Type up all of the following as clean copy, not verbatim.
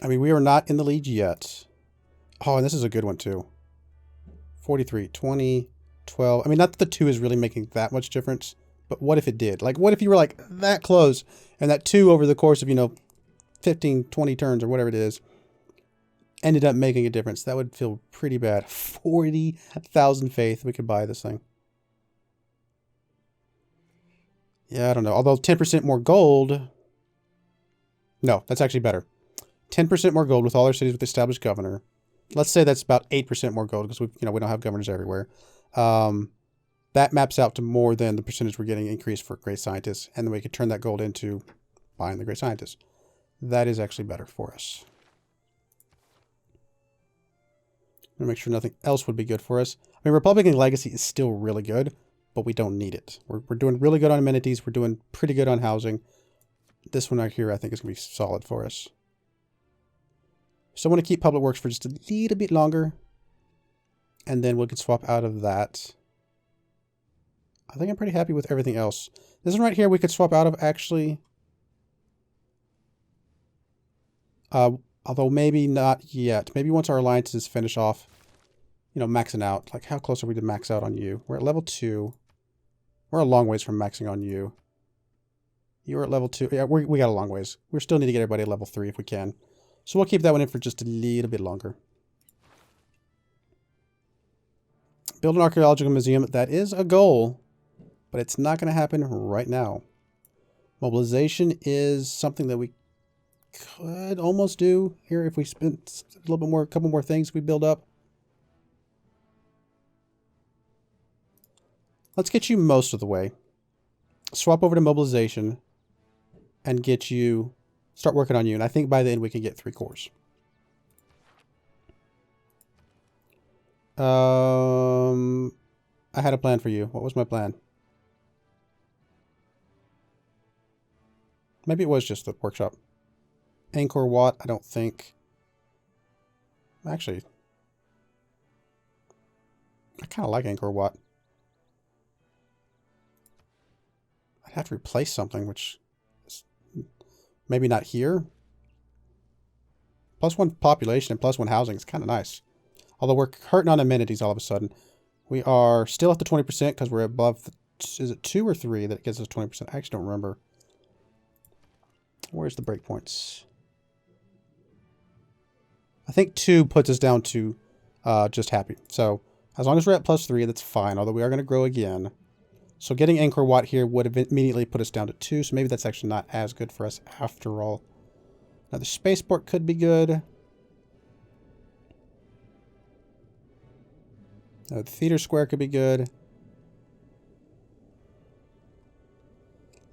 I mean, we are not in the lead yet. Oh, and this is a good one too. 43, 20, 12. I mean, not that the 2 is really making that much difference, but what if it did? Like, what if you were like that close and that 2 over the course of, you know, 15, 20 turns or whatever it is, ended up making a difference? That would feel pretty bad. 40,000 faith. We could buy this thing. Yeah, I don't know. Although 10% more gold. No, that's actually better. 10% more gold with all our cities with established governor. Let's say that's about 8% more gold because we don't have governors everywhere. That maps out to more than the percentage we're getting increased for great scientists, and then we could turn that gold into buying the great scientists. That is actually better for us. I'm gonna make sure nothing else would be good for us. I mean, Republican Legacy is still really good, but we don't need it. We're doing really good on amenities. We're doing pretty good on housing. This one right here, I think, is gonna be solid for us. So I want to keep public works for just a little bit longer. And then we can swap out of that. I think I'm pretty happy with everything else. This one right here we could swap out of actually. Although maybe not yet. Maybe once our alliances finish off, maxing out. Like, how close are we to max out on you? We're at level 2. We're a long ways from maxing on you. You're at level 2. Yeah, we got a long ways. We still need to get everybody at level 3 if we can. So we'll keep that one in for just a little bit longer. Build an archaeological museum. That is a goal, but it's not going to happen right now. Mobilization is something that we could almost do here if we spent a little bit more, a couple more things we build up. Let's get you most of the way. Swap over to mobilization and get you, start working on you. And I think by then we can get 3 cores. I had a plan for you. What was my plan? Maybe it was just the workshop. Angkor Wat, I don't think. Actually, I kind of like Angkor Wat. I'd have to replace something, which is maybe not here. +1 population and +1 housing is kind of nice. Although we're hurting on amenities all of a sudden. We are still at the 20% because we're above the, is it 2 or 3 that gets us 20%? I actually don't remember. Where's the breakpoints? I think 2 puts us down to just happy. So as long as we're at +3, that's fine. Although we are going to grow again. So getting Angkor Wat here would have immediately put us down to 2. So maybe that's actually not as good for us after all. Now the spaceport could be good. The theater square could be good.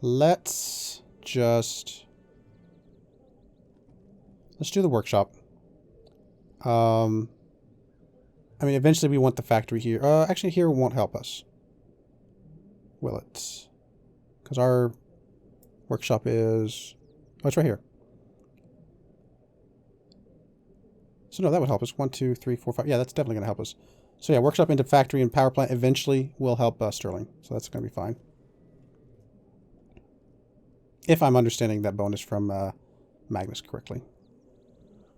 Let's do the workshop. I mean, eventually we want the factory here. Actually, here won't help us. Will it? Because our workshop is... Oh, it's right here. So no, that would help us. 1, 2, 3, 4, 5. Yeah, that's definitely going to help us. So yeah, workshop into factory and power plant eventually will help Sterling. So that's going to be fine. If I'm understanding that bonus from Magnus correctly.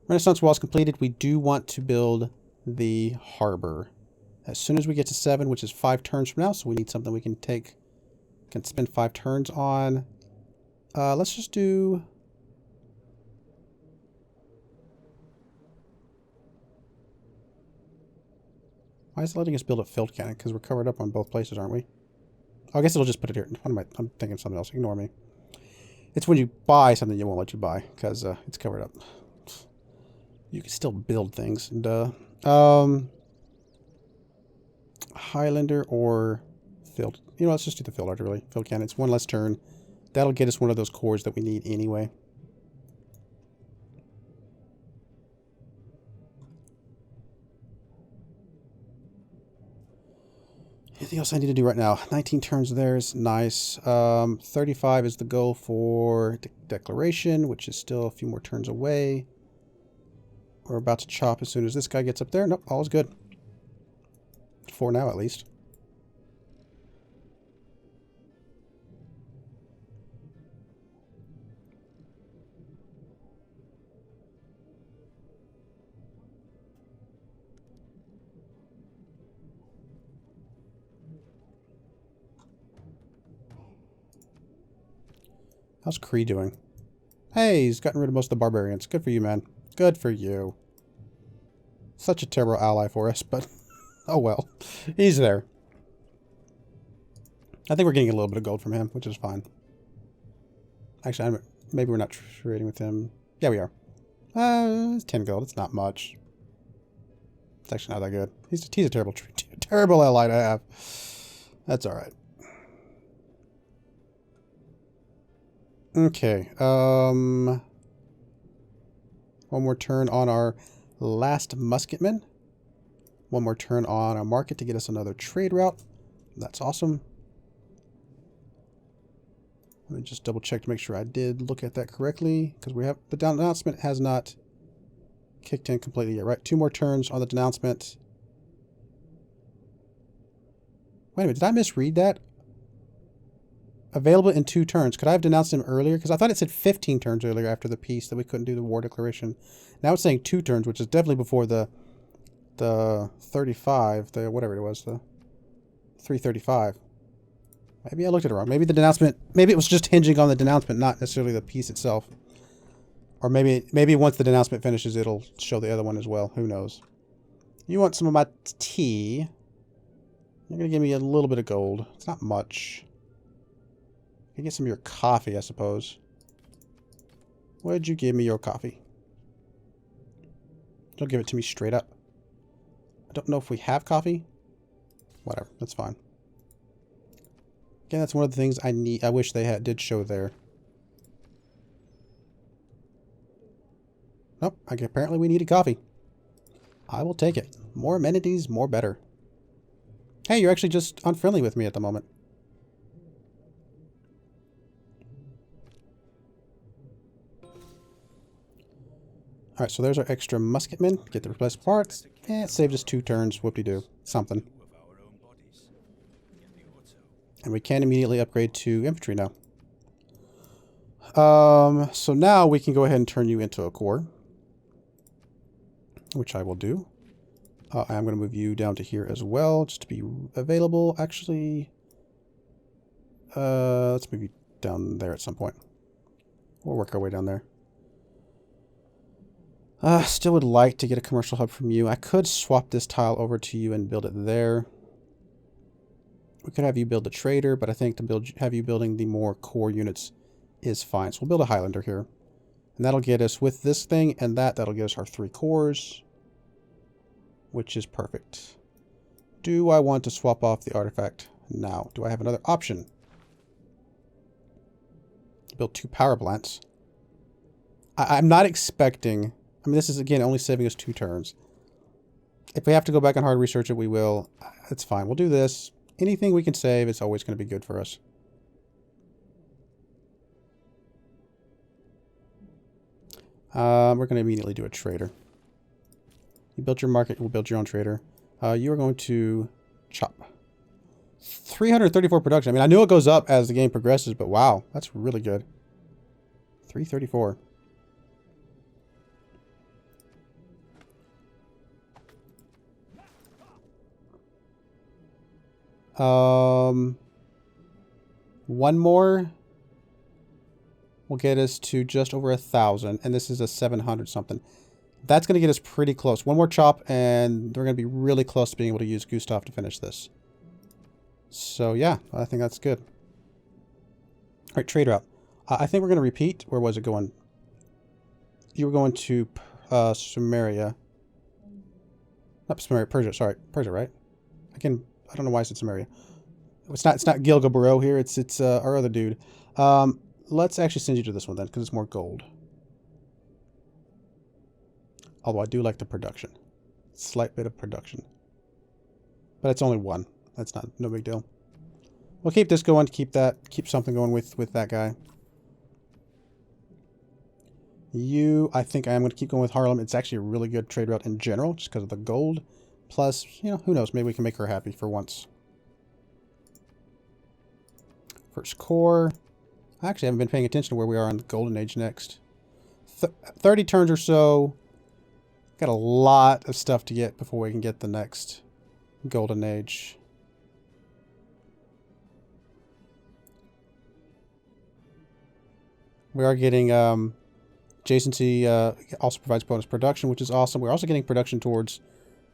Renaissance walls completed. We do want to build the harbor as soon as we get to 7, which is 5 turns from now. So we need something we can spend 5 turns on. Let's just do... Why is it letting us build a field cannon? Because we're covered up on both places, aren't we? Oh, I guess it'll just put it here. I'm thinking something else. Ignore me. It's when you buy something it won't let you buy because it's covered up. You can still build things. Duh. Highlander or field. Let's just do the field artillery. Field cannon. It's 1 less turn. That'll get us one of those cores that we need anyway. Anything else I need to do right now? 19 turns there is nice. 35 is the goal for declaration, which is still a few more turns away. We're about to chop as soon as this guy gets up there. Nope, all is good. For now, at least. How's Kree doing? Hey, he's gotten rid of most of the barbarians. Good for you, man. Good for you. Such a terrible ally for us, but oh well. He's there. I think we're getting a little bit of gold from him, which is fine. Actually, maybe we're not trading with him. Yeah, we are. It's 10 gold. It's not much. It's actually not that good. He's a terrible ally to have. That's all right. Okay. One more turn on our last musketman. One more turn on our market to get us another trade route. That's awesome. Let me just double check to make sure I did look at that correctly, because we have the denouncement has not kicked in completely yet, right? 2 more turns on the denouncement. Wait a minute, did I misread that? Available in 2 turns. Could I have denounced him earlier? Because I thought it said 15 turns earlier after the peace that we couldn't do the war declaration. Now it's saying 2 turns, which is definitely before the 35, the whatever it was, the 335. Maybe I looked at it wrong. Maybe the denouncement, maybe it was just hinging on the denouncement, not necessarily the peace itself. Or maybe once the denouncement finishes, it'll show the other one as well. Who knows? You want some of my tea. You're going to give me a little bit of gold. It's not much. You can get some of your coffee, I suppose. Would you give me your coffee? Don't give it to me straight up. I don't know if we have coffee. Whatever, that's fine. Again, that's one of the things I wish they did show there. Nope, apparently we need a coffee. I will take it. More amenities, more better. Hey, you're actually just unfriendly with me at the moment. Alright, so there's our extra musketmen. Get the replacement parts. And it saved us 2 turns. Whoop-de-doo. Something. And we can immediately upgrade to infantry now. So now we can go ahead and turn you into a corps. Which I will do. I'm going to move you down to here as well, just to be available. Actually, let's move you down there at some point. We'll work our way down there. Still would like to get a commercial hub from you. I could swap this tile over to you and build it there. We could have you build the trader, but I think to have you building the more core units is fine. So we'll build a Highlander here. And that'll get us, with this thing and that'll get us our 3 cores. Which is perfect. Do I want to swap off the artifact now? Do I have another option? Build 2 power plants. I'm not expecting... I mean, this is, again, only saving us 2 turns. If we have to go back and hard research it, we will. It's fine. We'll do this. Anything we can save is always going to be good for us. We're going to immediately do a trader. You built your market, we'll build your own trader. You are going to chop. 334 production. I mean, I knew it goes up as the game progresses, but wow, that's really good. 334. One more will get us to just over 1,000, and this is a 700 something. That's going to get us pretty close. One more chop, and we're going to be really close to being able to use Gustav to finish this. So yeah, I think that's good. All right, trade route. I think we're going to repeat. Where was it going? You were going to Sumeria. Not Sumeria, Persia. Sorry, Persia, right? Again, I don't know why I said Sumeria. It's not Gilgabaro here. It's our other dude. Let's actually send you to this one then, because it's more gold. Although I do like the production. Slight bit of production. But it's only 1. That's no big deal. We'll keep this going to keep something going with that guy. I think I am going to keep going with Harlem. It's actually a really good trade route in general, just because of the gold. Plus, you know, who knows, maybe we can make her happy for once. First core. I actually haven't been paying attention to where we are on the Golden Age next. 30 turns or so. Got a lot of stuff to get before we can get the next Golden Age. We are getting adjacency also provides bonus production, which is awesome. We're also getting production towards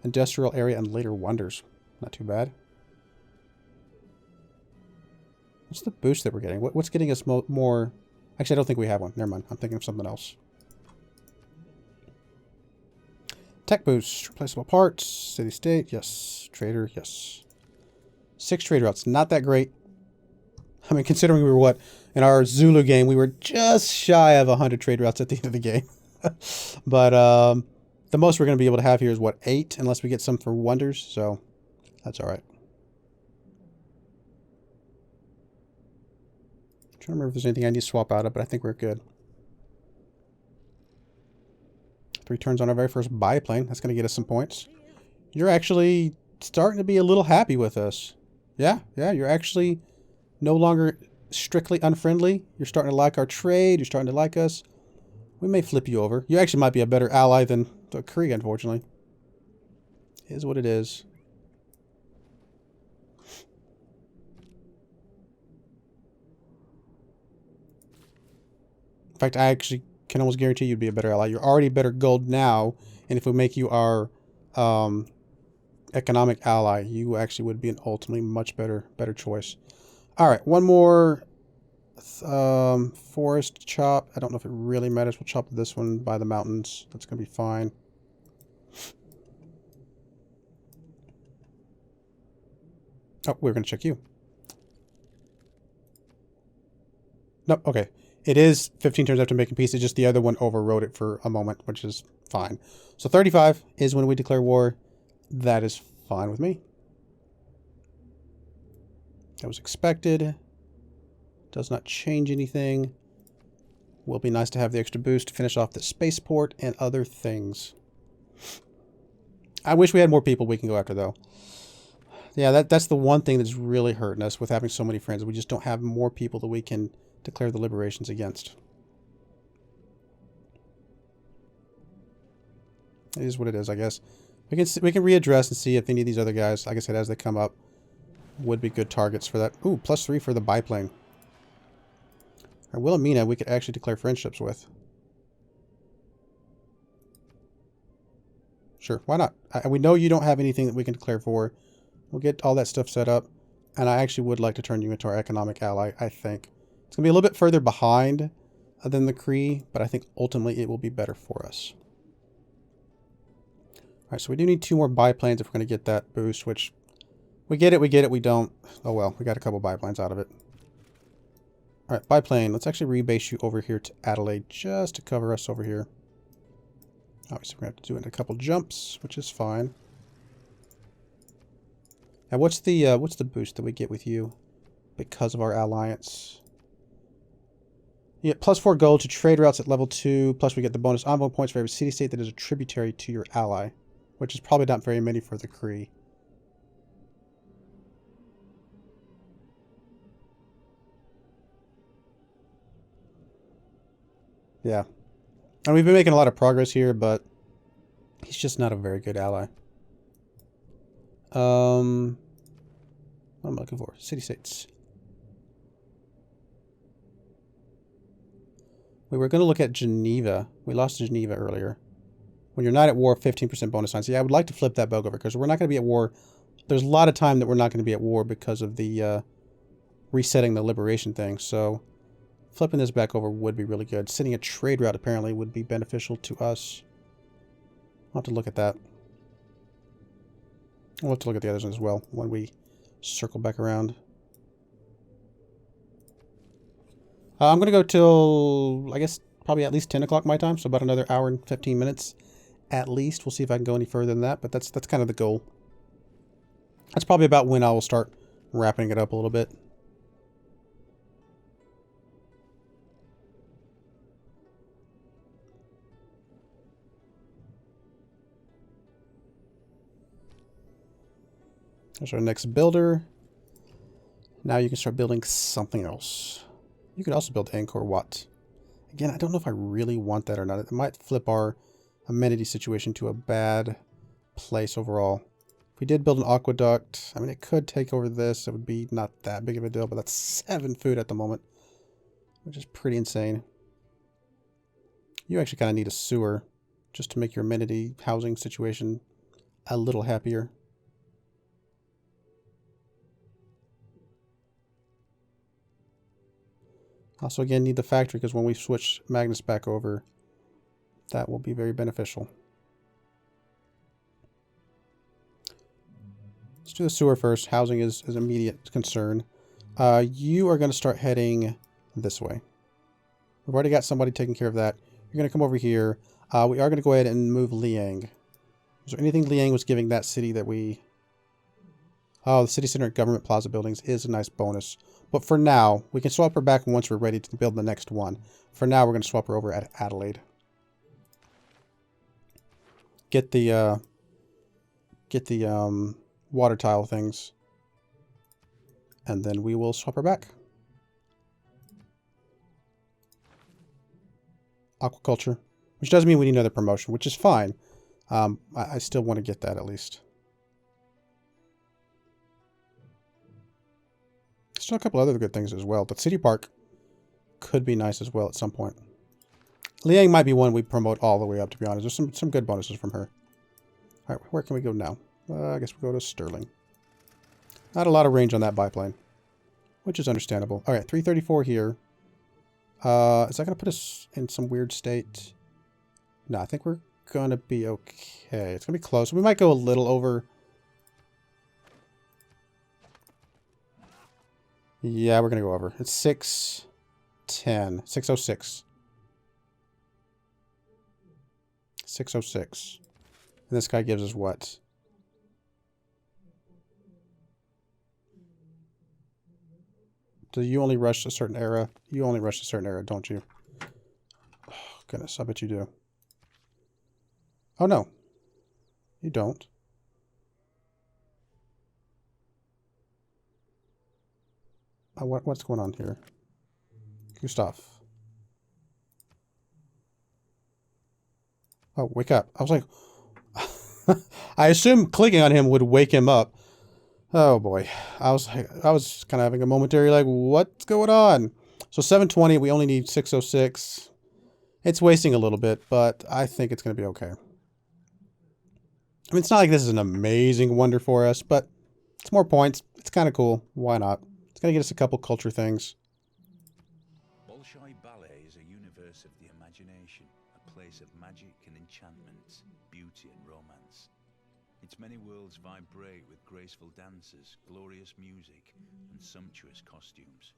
industrial area and later wonders. Not too bad. What's the boost that we're getting? What's getting us more... Actually, I don't think we have one. Never mind. I'm thinking of something else. Tech boost. Replaceable parts. City state. Yes. Trader. Yes. 6 trade routes. Not that great. I mean, considering we were what? In our Zulu game, we were just shy of 100 trade routes at the end of the game. But the most we're going to be able to have here is what? 8? Unless we get some for wonders. So that's all right. I'm trying to remember if there's anything I need to swap out of, but I think we're good. 3 turns on our very first biplane. That's going to get us some points. You're actually starting to be a little happy with us. Yeah, you're actually no longer strictly unfriendly. You're starting to like our trade. You're starting to like us. We may flip you over. You actually might be a better ally than the Kree, unfortunately. It is what it is. In fact, I actually can almost guarantee you'd be a better ally. You're already better gold now, and if we make you our economic ally, you actually would be an ultimately much better choice. All right, one more forest chop. I don't know if it really matters. We'll chop this one by the mountains. That's going to be fine. Oh, we're going to check you. Nope, okay. It is 15 turns after making peace. It's just the other one overrode it for a moment, which is fine. So 35 is when we declare war. That is fine with me. That was expected. Does not change anything. Will be nice to have the extra boost to finish off the spaceport and other things. I wish we had more people we can go after, though. Yeah, that's the one thing that's really hurting us with having so many friends. We just don't have more people that we can declare the liberations against. It is what it is, I guess. We can readdress and see if any of these other guys, like I said, as they come up, would be good targets for that. Ooh, +3 for the biplane. Our Wilhelmina we could actually declare friendships with. Sure, why not? We know you don't have anything that we can declare for. We'll get all that stuff set up. And I actually would like to turn you into our economic ally, I think. It's going to be a little bit further behind than the Kree, but I think ultimately it will be better for us. Alright, so we do need 2 more biplanes if we're going to get that boost, which we get it, we don't. Oh well, we got a couple biplanes out of it. Alright, biplane. Let's actually rebase you over here to Adelaide just to cover us over here. Obviously, we're going to have to do it in a couple jumps, which is fine. Now, what's the boost that we get with you because of our alliance? Yeah, +4 gold to trade routes at level 2, plus we get the bonus envoy points for every city-state that is a tributary to your ally, which is probably not very many for the Kree. Yeah. And we've been making a lot of progress here, but he's just not a very good ally. What am I looking for? City-states. We were going to look at Geneva. We lost Geneva earlier. When you're not at war, 15% bonus signs. So yeah, I would like to flip that bug over because we're not going to be at war. There's a lot of time that we're not going to be at war because of the resetting the liberation thing. So flipping this back over would be really good. Sending a trade route apparently would be beneficial to us. I'll have to look at that. We'll have to look at the others as well when we circle back around. I'm going to go till, I guess, probably at least 10 o'clock my time. So about another hour and 15 minutes at least. We'll see if I can go any further than that. But that's kind of the goal. That's probably about when I will start wrapping it up a little bit. There's our next builder. Now you can start building something else. You could also build Angkor Wat. Again, I don't know if I really want that or not. It might flip our amenity situation to a bad place overall. If we did build an aqueduct, I mean, it could take over this. It would be not that big of a deal, but that's 7 food at the moment, which is pretty insane. You actually kind of need a sewer just to make your amenity housing situation a little happier. Also, again, need the factory because when we switch Magnus back over, that will be very beneficial. Let's do the sewer first. Housing is immediate concern. You are going to start heading this way. We've already got somebody taking care of that. You're going to come over here. We are going to go ahead and move Liang. Is there anything Liang was giving that city that we... Oh, the city center government plaza buildings is a nice bonus. But for now, we can swap her back once we're ready to build the next one. For now, we're going to swap her over at Adelaide. Get the water tile things. And then we will swap her back. Aquaculture. Which doesn't mean we need another promotion, which is fine. I still want to get that at least. Still a couple other good things as well. The city park could be nice as well at some point. Liang might be one we promote all the way up, to be honest. There's some good bonuses from her. Alright, where can we go now? I guess we'll go to Sterling. Not a lot of range on that biplane, which is understandable. Alright, 334 here. Is that going to put us in some weird state? No, I think we're going to be okay. It's going to be close. We might go a little over. Yeah, we're going to go over. It's 610. 606. 606. And this guy gives us what? Do you only rush a certain era? You only rush a certain era, don't you? Oh, goodness, I bet you do. Oh, no. You don't. What's going on here? Gustav. Oh, wake up. I was like... I assumed clicking on him would wake him up. Oh, boy. I was kind of having a momentary, like, what's going on? So 720, we only need 606. It's wasting a little bit, but I think it's going to be okay. I mean, it's not like this is an amazing wonder for us, but it's more points. It's kind of cool. Why not? It's going to get us a couple culture things. Bolshoi Ballet is a universe of the imagination, a place of magic and enchantment, beauty and romance. Its many worlds vibrate with graceful dances, glorious music, and sumptuous costumes.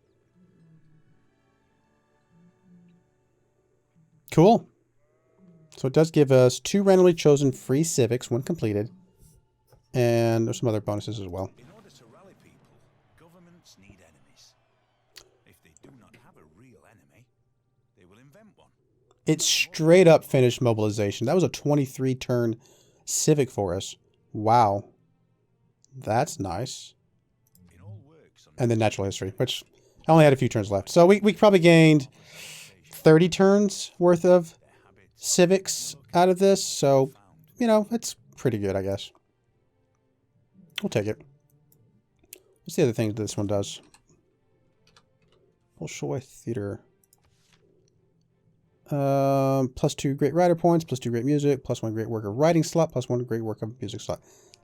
Cool. So it does give us 2 randomly chosen free civics when completed. And there's some other bonuses as well. In order to rally people, governments need enemies. If they do not have a real enemy, they will invent one. It straight up finished mobilization. That was a 23 turn civic for us. Wow. That's nice. And then natural history, which I only had a few turns left. So we probably gained 30 turns worth of civics out of this. So, you know, it's pretty good, I guess. We'll take it. What's the other thing that this one does? Bolshoi Theater. +2 great writer points, +2 great music, +1 great work of writing slot, +1 great work of music slot.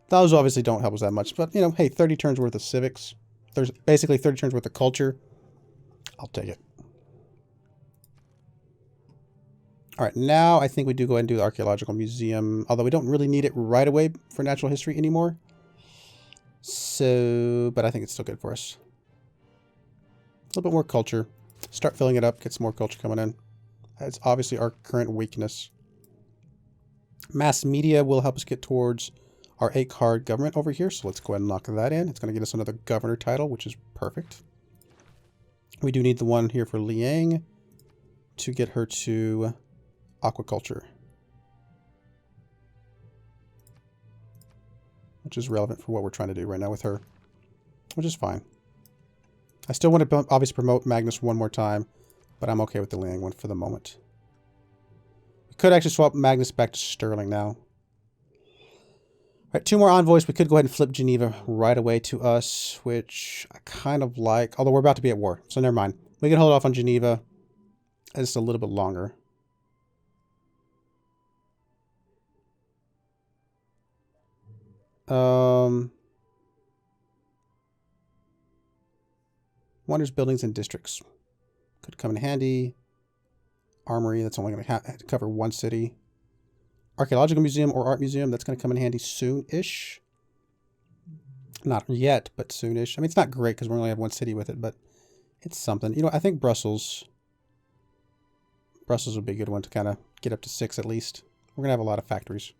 Those obviously don't help us that much, but, you know, hey, 30 turns worth of civics. There's basically 30 turns worth of culture. I'll take it. All right, now I think we do go ahead and do the archaeological museum, although we don't really need it right away for natural history anymore. So, but I think it's still good for us. A little bit more culture. Start filling it up, get some more culture coming in. That's obviously our current weakness. Mass media will help us get towards our 8-card government over here. So let's go ahead and lock that in. It's going to get us another governor title, which is perfect. We do need the one here for Liang to get her to aquaculture, which is relevant for what we're trying to do right now with her, which is fine. I still want to obviously promote Magnus one more time, but I'm okay with the Liang one for the moment. We could actually swap Magnus back to Sterling now. All right, 2 more envoys. We could go ahead and flip Geneva right away to us, which I kind of like, although we're about to be at war, so never mind. We can hold off on Geneva just a little bit longer. Wonders, buildings, and districts. Could come in handy. Armory, that's only going to cover one city. Archaeological museum or art museum, that's going to come in handy soon-ish. Not yet, but soon-ish. I mean, it's not great because we only have one city with it, but it's something. You know, I think Brussels would be a good one to kind of get up to 6 at least. We're going to have a lot of factories.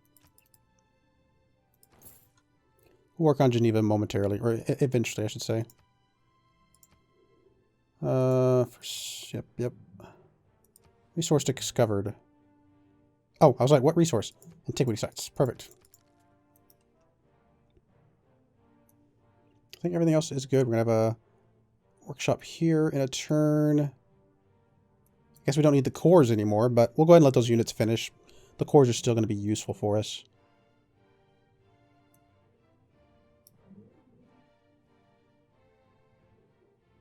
We'll work on Geneva momentarily, or eventually, I should say. Yep. Resource discovered. Oh, I was like, what resource? Antiquity sites. Perfect. I think everything else is good. We're going to have a workshop here in a turn. I guess we don't need the cores anymore, but we'll go ahead and let those units finish. The cores are still going to be useful for us.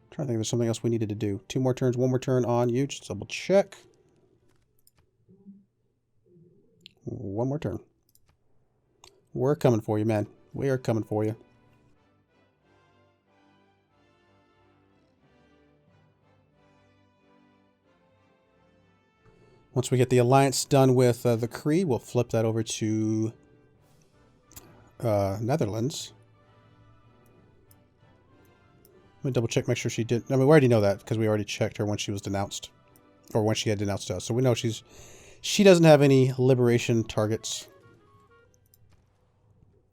I'm trying to think if there's something else we needed to do. 2 more turns, 1 more turn on you. Just double check. 1 more turn. We're coming for you, man. We are coming for you. Once we get the alliance done with the Cree, we'll flip that over to Netherlands. Let me double check, make sure she did. I mean, we already know that because we already checked her when she was denounced, or when she had denounced us. So we know she doesn't have any liberation targets.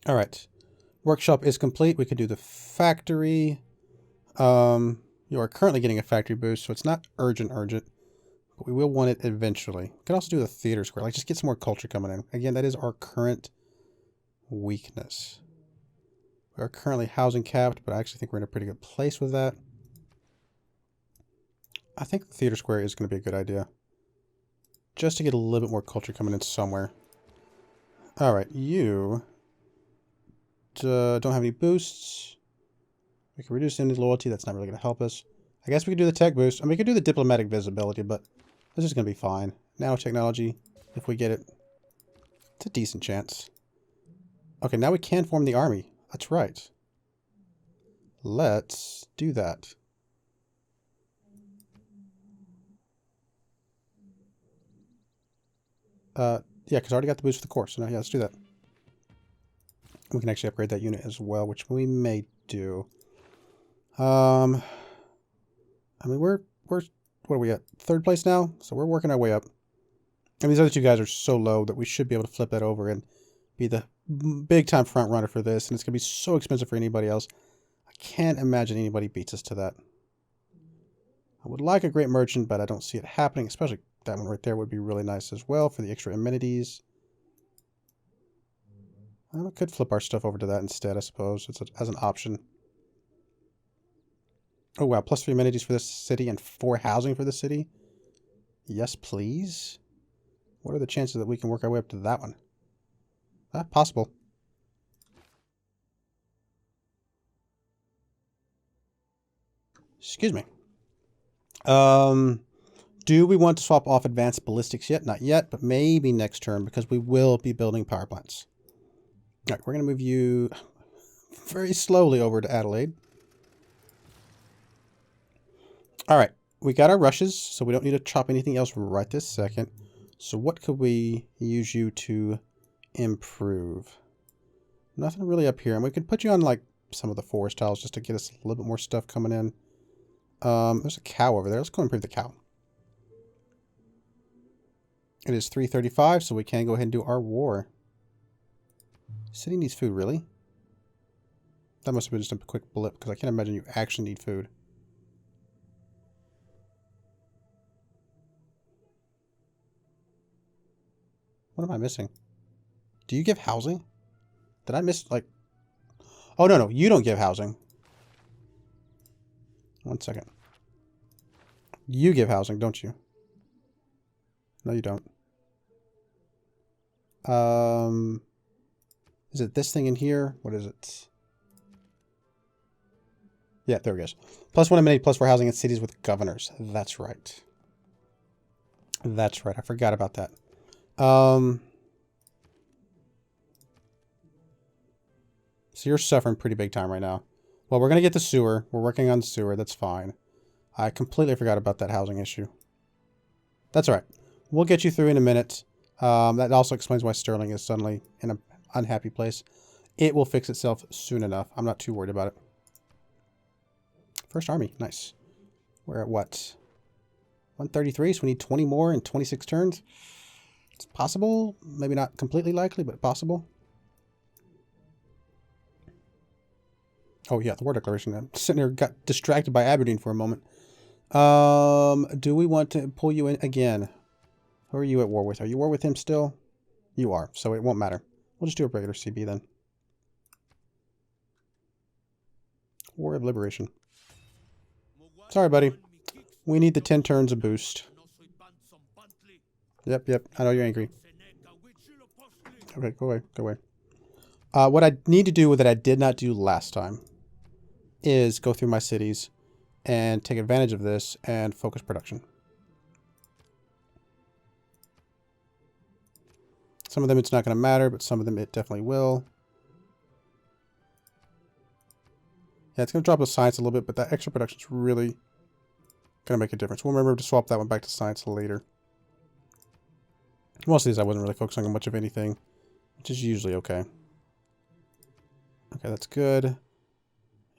All right, workshop is complete. We could do the factory. You are currently getting a factory boost, so it's not urgent, but we will want it eventually. We can also do the theater square, like just get some more culture coming in. Again, that is our current weakness. We are currently housing capped, but I actually think we're in a pretty good place with that. I think the theater square is going to be a good idea. Just to get a little bit more culture coming in somewhere. Alright, you don't have any boosts. We can reduce any loyalty. That's not really going to help us. I guess we could do the tech boost. I mean, we could do the diplomatic visibility, but this is going to be fine. Nanotechnology, if we get it. It's a decent chance. Okay, now we can form the army. That's right. Let's do that. Yeah, because I already got the boost for the core, so now, yeah, let's do that. We can actually upgrade that unit as well, which we may do. I mean, we're what are we at? 3rd place now? So we're working our way up. And these other 2 guys are so low that we should be able to flip that over and be the big time front runner for this. And it's going to be so expensive for anybody else. I can't imagine anybody beats us to that. I would like a great merchant, but I don't see it happening, especially that one right there would be really nice as well for the extra amenities. I could flip our stuff over to that instead, I suppose, as an option. Oh, wow. +3 amenities for this city and 4 housing for the city. Yes, please. What are the chances that we can work our way up to that one? Possible. Excuse me. Do we want to swap off advanced ballistics yet? Not yet, but maybe next turn because we will be building power plants. All right, we're going to move you very slowly over to Adelaide. All right, we got our rushes, so we don't need to chop anything else right this second. So what could we use you to improve? Nothing really up here. And we could put you on like some of the forest tiles just to get us a little bit more stuff coming in. There's a cow over there. Let's go improve the cow. It is 3:35, so we can go ahead and do our war. City needs food, really? That must have been just a quick blip, because I can't imagine you actually need food. What am I missing? Do you give housing? Did I miss, like... Oh, no, you don't give housing. 1 second. You give housing, don't you? No, you don't. Is it this thing in here? What is it? Yeah, there it goes. +1 amenity, +4 housing in cities with governors. That's right. That's right. I forgot about that. So you're suffering pretty big time right now. Well, we're going to get the sewer. We're working on sewer. That's fine. I completely forgot about that housing issue. That's all right. We'll get you through in a minute. That also explains why Sterling is suddenly in an unhappy place. It will fix itself soon enough. I'm not too worried about it. First army. Nice. We're at what? 133, so we need 20 more in 26 turns. It's possible. Maybe not completely likely, but possible. Oh, yeah, the war declaration. I'm sitting here, got distracted by Aberdeen for a moment. Do we want to pull you in again? Who are you at war with? Are you at war with him still? You are, so it won't matter. We'll just do a regular CB then. War of Liberation. Sorry, buddy. We need the 10 turns of boost. Yep, I know you're angry. Okay, go away, go away. What I need to do that I did not do last time is go through my cities and take advantage of this and focus production. Some of them it's not going to matter, but some of them it definitely will. Yeah, it's going to drop the science a little bit, but that extra production is really going to make a difference. We'll remember to swap that one back to science later. Most of these I wasn't really focusing on much of anything, which is usually okay. Okay, that's good.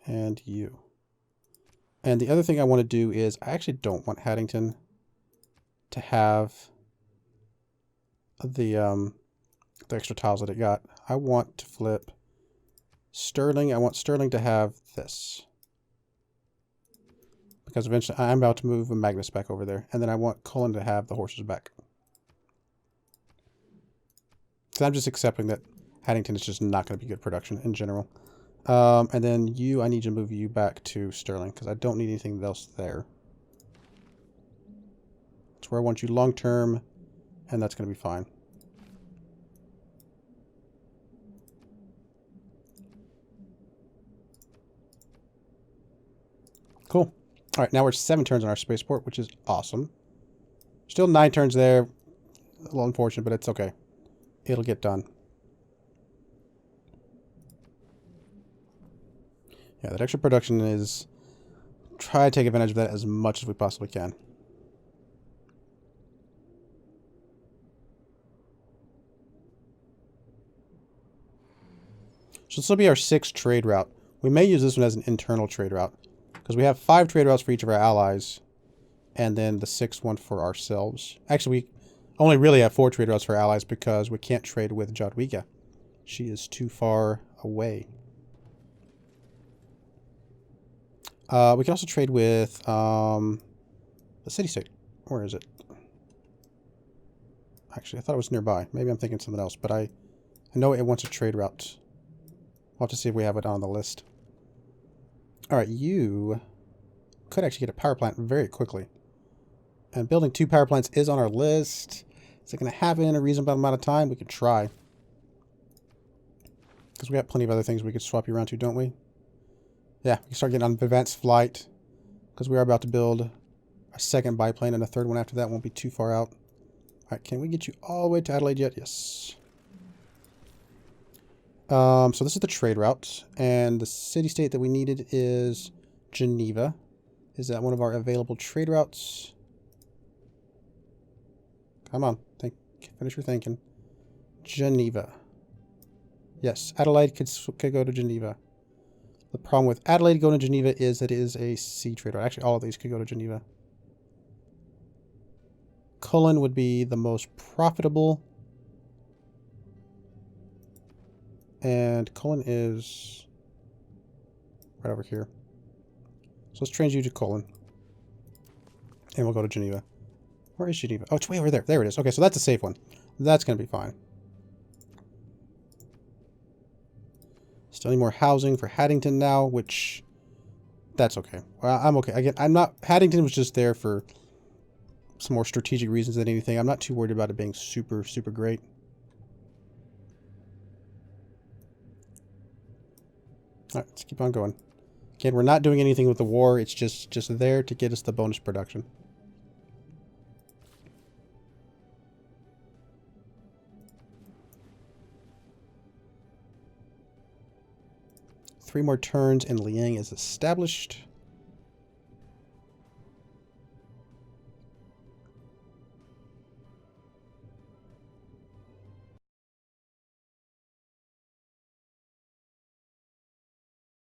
And you. And the other thing I want to do is I actually don't want Haddington to have the extra tiles that it got. I want to flip Sterling. I want Sterling to have this. Because eventually I'm about to move a Magnus back over there. And then I want Cullen to have the horses back. So I'm just accepting that Haddington is just not going to be good production in general. And then you, I need to move you back to Sterling because I don't need anything else there. That's where I want you long term, and that's going to be fine. Cool. All right, now we're 7 turns on our spaceport, which is awesome. Still 9 turns there. A little unfortunate, but it's okay. It'll get done. Yeah, that extra production is... Try to take advantage of that as much as we possibly can. So this will be our 6th trade route. We may use this one as an internal trade route. Because we have 5 trade routes for each of our allies. And then the 6th one for ourselves. Actually, we only really have 4 trade routes for our allies because we can't trade with Jadwiga. She is too far away. We can also trade with the city-state. Where is it? Actually, I thought it was nearby. Maybe I'm thinking something else, but I know it wants a trade route. We'll have to see if we have it on the list. Alright, you could actually get a power plant very quickly. And building 2 power plants is on our list. Is it going to happen in a reasonable amount of time? We could try. Because we got plenty of other things we could swap you around to, don't we? Yeah, we can start getting on advanced flight. Because we are about to build a 2nd biplane, and a 3rd one after that won't be too far out. Alright, can we get you all the way to Adelaide yet? Yes. So this is the trade route. And the city-state that we needed is Geneva. Is that one of our available trade routes? Come on. Finish your thinking. Geneva. Yes, Adelaide could go to Geneva. The problem with Adelaide going to Geneva is that it is a sea trade route. Actually, all of these could go to Geneva. Cullen would be the most profitable. And Cullen is right over here. So let's change you to Cullen. And we'll go to Geneva. Where is Geneva? Oh, it's way over there. There it is. Okay, so that's a safe one. That's going to be fine. Still need more housing for Haddington now, which... That's okay. Well, I'm okay. Again, I'm not... Haddington was just there for some more strategic reasons than anything. I'm not too worried about it being super, super great. Alright, let's keep on going. Again, we're not doing anything with the war. It's just there to get us the bonus production. 3 more turns and Liang is established.